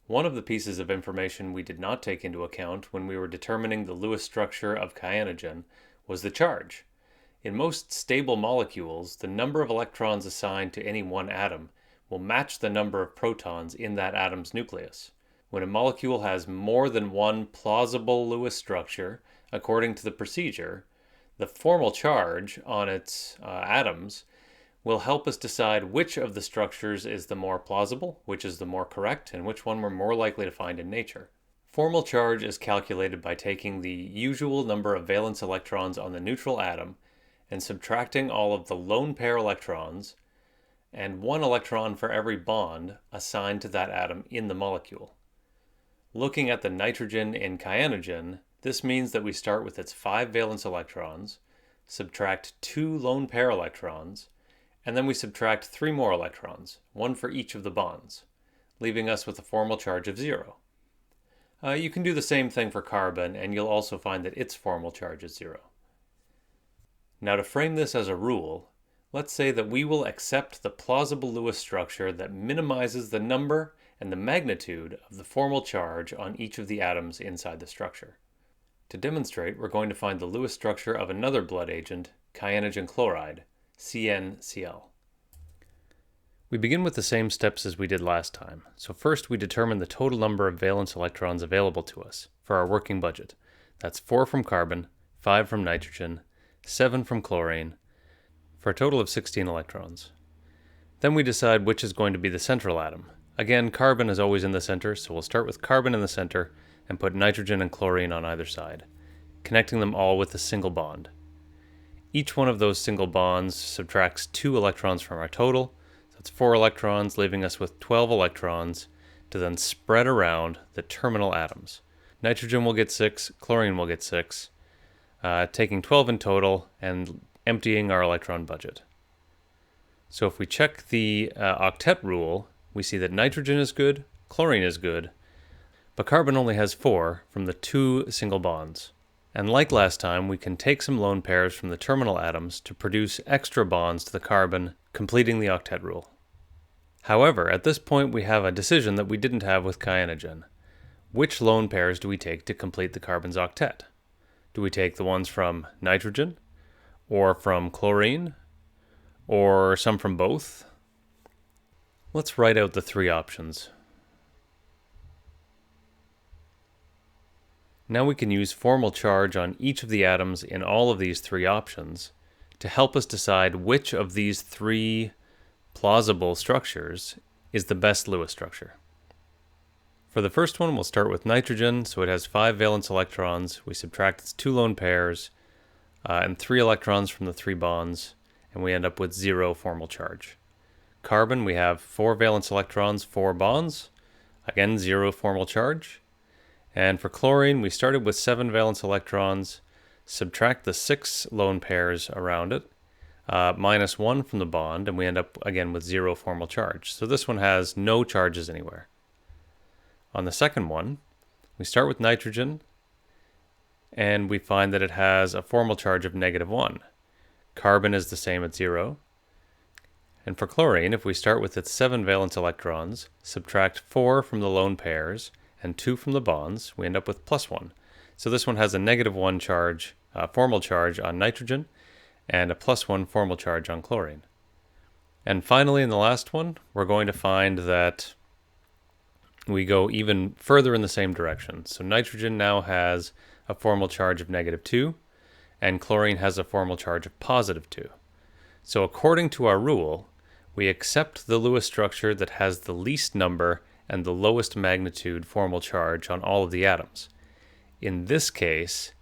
One of the pieces of information we did not take into account when we were determining the Lewis structure of cyanogen was the charge. In most stable molecules, the number of electrons assigned to any one atom will match the number of protons in that atom's nucleus. When a molecule has more than one plausible Lewis structure, according to the procedure, the formal charge on its atoms will help us decide which of the structures is the more plausible, which is the more correct, and which one we're more likely to find in nature. Formal charge is calculated by taking the usual number of valence electrons on the neutral atom and subtracting all of the lone pair electrons and 1 electron for every bond assigned to that atom in the molecule. Looking at the nitrogen in cyanogen, this means that we start with its 5 valence electrons, subtract 2 lone pair electrons, and then we subtract 3 more electrons, 1 for each of the bonds, leaving us with a formal charge of 0. You can do the same thing for carbon, and you'll also find that its formal charge is 0. Now, to frame this as a rule, let's say that we will accept the plausible Lewis structure that minimizes the number and the magnitude of the formal charge on each of the atoms inside the structure. To demonstrate, we're going to find the Lewis structure of another blood agent, cyanogen chloride, CnCl. We begin with the same steps as we did last time. So first we determine the total number of valence electrons available to us for our working budget. That's 4 from carbon, 5 from nitrogen, 7 from chlorine, for a total of 16 electrons. Then we decide which is going to be the central atom. Again, carbon is always in the center, so we'll start with carbon in the center and put nitrogen and chlorine on either side, connecting them all with a single bond. Each one of those single bonds subtracts 2 electrons from our total. So that's 4 electrons, leaving us with 12 electrons to then spread around the terminal atoms. Nitrogen will get 6, chlorine will get 6, taking 12 in total and emptying our electron budget. So if we check the octet rule, we see that nitrogen is good, chlorine is good, but carbon only has 4 from the 2 single bonds. And like last time, we can take some lone pairs from the terminal atoms to produce extra bonds to the carbon, completing the octet rule. However, at this point we have a decision that we didn't have with cyanogen. Which lone pairs do we take to complete the carbon's octet? Do we take the ones from nitrogen, or from chlorine, or some from both? Let's write out the 3 options. Now we can use formal charge on each of the atoms in all of these 3 options to help us decide which of these 3 plausible structures is the best Lewis structure. For the first one, we'll start with nitrogen, so it has 5 valence electrons. We subtract its 2 lone pairs and 3 electrons from the 3 bonds, and we end up with 0 formal charge. Carbon, we have 4 valence electrons, 4 bonds, again 0 formal charge. And for chlorine, we started with 7 valence electrons, subtract the 6 lone pairs around it, minus 1 from the bond, and we end up again with 0 formal charge. So this one has no charges anywhere. On the second one, we start with nitrogen, and we find that it has a formal charge of -1. Carbon is the same at 0. And for chlorine, if we start with its 7 valence electrons, subtract 4 from the lone pairs, and 2 from the bonds, we end up with +1. So this one has a -1 charge, formal charge on nitrogen, and a +1 formal charge on chlorine. And finally, in the last one, we're going to find that we go even further in the same direction. So nitrogen now has a formal charge of -2, and chlorine has a formal charge of +2. So according to our rule, we accept the Lewis structure that has the least number and the lowest magnitude formal charge on all of the atoms. In this case,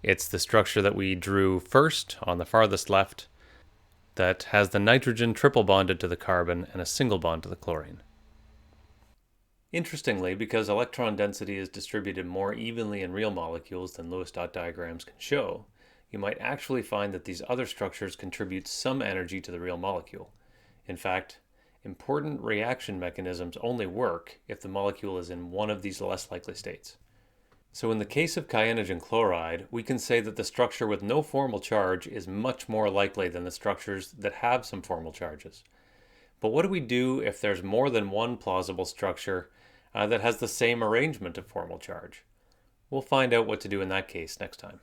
it's the structure that we drew first on the farthest left that has the nitrogen triple bonded to the carbon and a single bond to the chlorine. Interestingly, because electron density is distributed more evenly in real molecules than Lewis dot diagrams can show, you might actually find that these other structures contribute some energy to the real molecule. In fact, important reaction mechanisms only work if the molecule is in one of these less likely states. So in the case of cyanogen chloride, we can say that the structure with no formal charge is much more likely than the structures that have some formal charges. But what do we do if there's more than one plausible structure that has the same arrangement of formal charge. We'll find out what to do in that case next time.